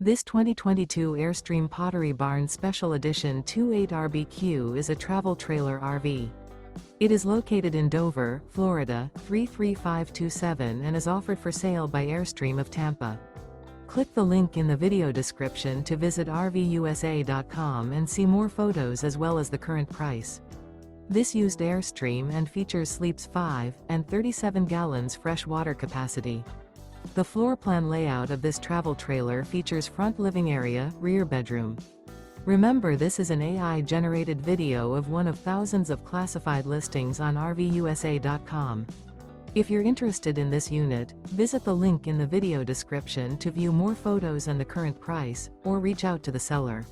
This 2022 Airstream Pottery Barn Special Edition 28 RBQ is a travel trailer RV. It is located in Dover, Florida, 33527 and is offered for sale by Airstream of Tampa. Click the link in the video description to visit RVUSA.com and see more photos as well as the current price. This used Airstream and features sleeps 5 and 37 gallons fresh water capacity. The floor plan layout of this travel trailer features front living area, rear bedroom. Remember, this is an AI-generated video of one of thousands of classified listings on RVUSA.com. If you're interested in this unit, visit the link in the video description to view more photos and the current price, or reach out to the seller.